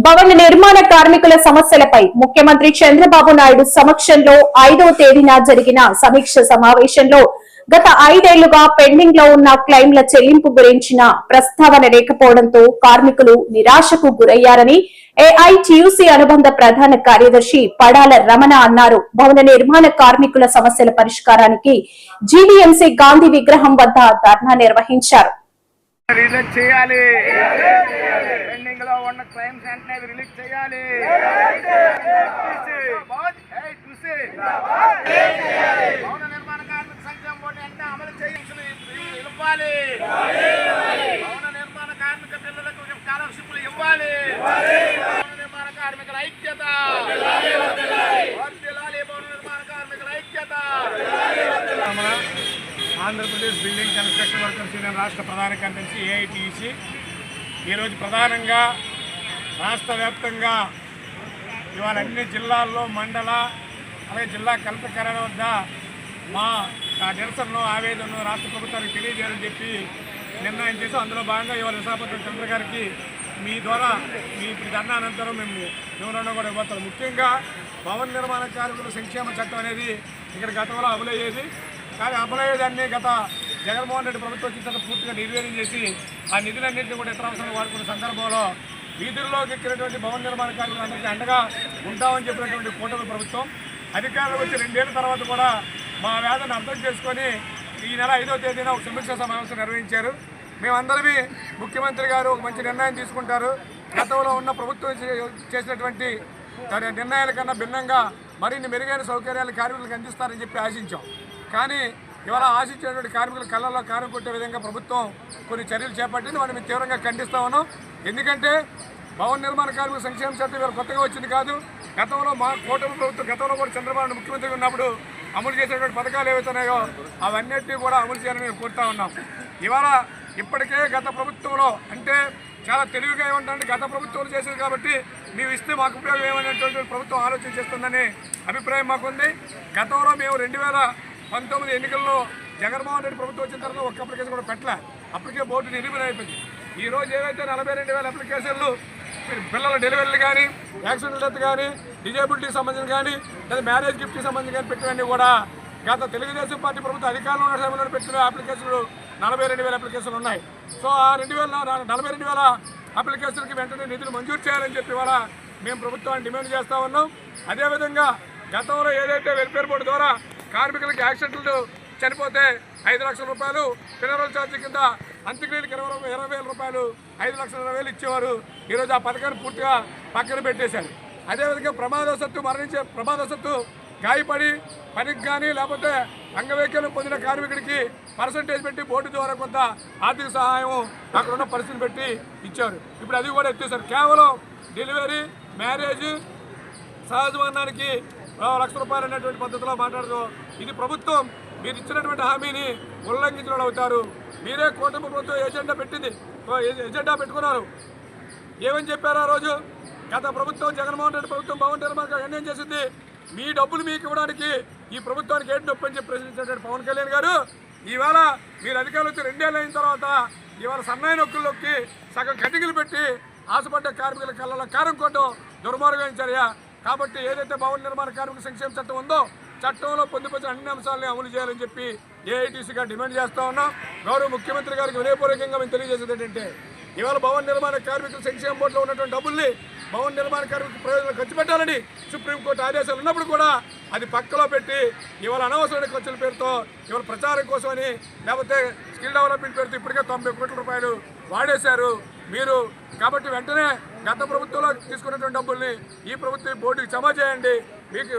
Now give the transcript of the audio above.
భవన నిర్మాణ కార్మికుల సమస్యలపై ముఖ్యమంత్రి చంద్రబాబు నాయుడు సమక్షంలో 5వ తేదీన జరిగిన సమీక్ష సమావేశంలో గత 5 ఏళ్లుగా పెండింగ్ లో ఉన్న క్లెయిమ్ల చెల్లింపు గురించిన ప్రస్తావన లేకపోవడంతో కార్మికులు నిరాశకు గురయ్యారని ఏఐటియుసి అనుబంధ ప్రధాన కార్యదర్శి పడాల రమణ అన్నారు. భవన నిర్మాణ కార్మికుల సమస్యల పరిష్కారానికి జీవీఎంసీ గాంధీ విగ్రహం వద్ద ధర్నా నిర్వహించారు. రిలీజ్ చేయాలి, పెండింగ్ లో ఉన్న క్లైమ్స్ వెంటనే రిలీజ్ చేయాలి. భవన నిర్మాణ కార్మిక సంక్షేమ బోర్డు వెంటనే అమలు చేయించాలి. భవన నిర్మాణ కార్మిక పిల్లలకు స్కాలర్షిప్లు ఇవ్వాలి. భవన నిర్మాణ కార్మికుల ఐక్యత, భవన నిర్మాణ కార్మికుల ఐక్యత. Andhra Pradesh building construction workers union రాష్ట్ర ప్రధాన కార్యదర్శి ఏఐటియుసి ఈరోజు ప్రధానంగా రాష్ట్ర వ్యాప్తంగా ఇవాళ అన్ని జిల్లాల్లో మండల అలాగే జిల్లా కలెక్టర్ కార్యాలయం వద్ద మా నిరసనను ఆవేదనను రాష్ట్ర ప్రభుత్వానికి తెలియజేయాలని చెప్పి నిర్ణయం చేసి అందులో భాగంగా ఇవాళ విశాఖపట్నం కలెక్టర్ గారికి మీ ద్వారా ఇప్పుడు ధర్నా అనంతరం మేము వివరణ కూడా ఇవ్వతాం. ముఖ్యంగా భవన నిర్మాణ కార్మికుల సంక్షేమ చట్టం అనేది ఇక్కడ గతంలో అమలయ్యేది, కానీ అమలయ్యేదాన్ని గత జగన్మోహన్ రెడ్డి ప్రభుత్వం వచ్చిన తర్వాత పూర్తిగా నిర్వీర్యం చేసి ఆ నిధులన్నింటినీ కూడా ఇతర అవసరాలు వాడుకున్న సందర్భంలో వీధుల్లోకి ఎక్కినటువంటి భవన నిర్మాణ కార్మికులందరికీ అండగా ఉంటామని చెప్పినటువంటి కూటమి ప్రభుత్వం అధికారులకు వచ్చి 2 ఏళ్ల తర్వాత కూడా మా వేదన అర్థం చేసుకొని ఈ నెల 5వ తేదీన ఒక సమీక్ష సమావేశం నిర్వహించారు. మేమందరివి ముఖ్యమంత్రి గారు ఒక మంచి నిర్ణయం తీసుకుంటారు, గతంలో ఉన్న ప్రభుత్వం చేసినటువంటి నిర్ణయాల కన్నా భిన్నంగా మరిన్ని మెరుగైన సౌకర్యాలు కార్మికులకు అందిస్తారని చెప్పి ఆశించాం. కానీ ఇవాళ ఆశించినటువంటి కార్మికుల కళ్ళల్లో కారం కొట్టే విధంగా ప్రభుత్వం కొన్ని చర్యలు చేపట్టింది. వాటిని మేము తీవ్రంగా ఖండిస్తా ఉన్నాం. ఎందుకంటే భవన నిర్మాణ కార్మికుల సంక్షేమ చట్టం ఇవాళ కొత్తగా వచ్చింది కాదు. గతంలో మా కూటమి ప్రభుత్వం గతంలో కూడా చంద్రబాబు ముఖ్యమంత్రి ఉన్నప్పుడు అమలు చేసినటువంటి పథకాలు ఏవైతున్నాయో అవన్నిటినీ కూడా అమలు చేయాలని మేము కోరుతా ఉన్నాం. ఇవాళ ఇప్పటికే గత ప్రభుత్వంలో అంటే చాలా తెలివిగా ఏమంటే గత ప్రభుత్వాలు చేసేది కాబట్టి మేము ఇస్తే మాకు ఉపయోగం ఏమనేటువంటి ప్రభుత్వం ఆలోచన చేస్తుందని అభిప్రాయం మాకుంది. గతంలో మేము 2019 ఎన్నికల్లో జగన్మోహన్ రెడ్డి ప్రభుత్వం వచ్చిన తర్వాత ఒక్క అప్లికేషన్ కూడా పెట్టలే, అప్పటికే బోర్డు నిర్వీర్యం అయిపోయింది. ఈరోజు ఏవైతే 42,000 అప్లికేషన్లు పిల్లల డెలివరీలు కానీ, యాక్సిడెంట్ డెత్ కానీ, డిజేబిలిటీకి సంబంధించి కానీ, లేదా మ్యారేజ్ గిఫ్ట్కి సంబంధించి కానీ పెట్టినవన్నీ కూడా గత తెలుగుదేశం పార్టీ ప్రభుత్వం అధికారంలో ఉన్న సమయంలో పెట్టిన అప్లికేషన్లు 42,000 అప్లికేషన్లు ఉన్నాయి. సో ఆ 42,000 అప్లికేషన్కి వెంటనే నిధులు మంజూరు చేయాలని చెప్పి ఇవాళ మేము ప్రభుత్వాన్ని డిమాండ్ చేస్తూ ఉన్నాం. అదేవిధంగా గతంలో ఏదైతే వెల్ఫేర్ బోర్డు ద్వారా కార్మికులకి యాక్సిడెంట్లు చనిపోతే 5 లక్షల రూపాయలు ఫినరల్ ఛార్జీ కింద అంత్యక్రియలకు 20,000 రూపాయలు 5,20,000 ఇచ్చేవారు. ఈరోజు ఆ పథకాన్ని పూర్తిగా పక్కన పెట్టేశారు. అదేవిధంగా ప్రమాదవశత్తు గాయపడి పనికి కానీ లేకపోతే అంగవైకల్యం పొందిన కార్మికుడికి పర్సంటేజ్ పెట్టి బోర్డు ద్వారా కొంత ఆర్థిక సహాయం అక్కడ ఉన్న పరిస్థితిని పెట్టి ఇచ్చారు. ఇప్పుడు అది కూడా ఎత్తేసారు. కేవలం డెలివరీ, మ్యారేజ్, సహజ మరణానికి 1,00,000 రూపాయలు అనేటువంటి పద్ధతిలో మాట్లాడుతూ ఇది ప్రభుత్వం మీరు ఇచ్చినటువంటి హామీని ఉల్లంఘించిన అవుతారు. మీరే కూటమి ప్రభుత్వం ఎజెండా పెట్టుకున్నారు. ఏమని చెప్పారు ఆ రోజు? గత ప్రభుత్వం జగన్మోహన్ రెడ్డి ప్రభుత్వం భవన నిర్మాణ నిర్ణయం చేసింది, మీ డబ్బులు మీకు ఇవ్వడానికి ఈ ప్రభుత్వానికి ఏంటి నొప్పి అని చెప్పి ప్రశ్నించినటువంటి పవన్ కళ్యాణ్ గారు ఇవాళ మీరు అధికారులు వచ్చి 2 ఏళ్ళు అయిన తర్వాత ఇవాళ సన్నాయి నొక్కుల్లోకి సగం కటికలు పెట్టి ఆశపడ్డ కార్మికుల కళ్ళలో కారం కొట్టడం దుర్మార్గమైన చర్య. కాబట్టి ఏదైతే భవన నిర్మాణ కార్మిక సంక్షేమ చట్టం ఉందో చట్టంలో పొందుపరిచిన అన్ని అంశాలని అమలు చేయాలని చెప్పి ఏఐటీసీగా డిమాండ్ చేస్తూ ఉన్నాం. గౌరవ ముఖ్యమంత్రి గారికి వినయపూర్వకంగా మేము తెలియజేసేది ఏంటంటే ఇవాళ భవన నిర్మాణ కార్మికుల సంక్షేమ బోర్డులో ఉన్నటువంటి డబ్బుల్ని భవన నిర్మాణ కార్మిక ప్రయోజనాలు ఖర్చు పెట్టాలని సుప్రీంకోర్టు ఆదేశాలు ఉన్నప్పుడు కూడా అది పక్కలో పెట్టి ఇవాళ అనవసరమైన ఖర్చుల పేరుతో ఇవాళ ప్రచారం కోసమని లేకపోతే స్కిల్ డెవలప్మెంట్ పేరుతో ఇప్పటికే 90 కోట్ల రూపాయలు వాడేశారు మీరు. కాబట్టి వెంటనే గత ప్రభుత్వంలో తీసుకున్నటువంటి డబ్బుల్ని ఈ ప్రభుత్వం బోర్డుకి జమ చేయండి. మీకు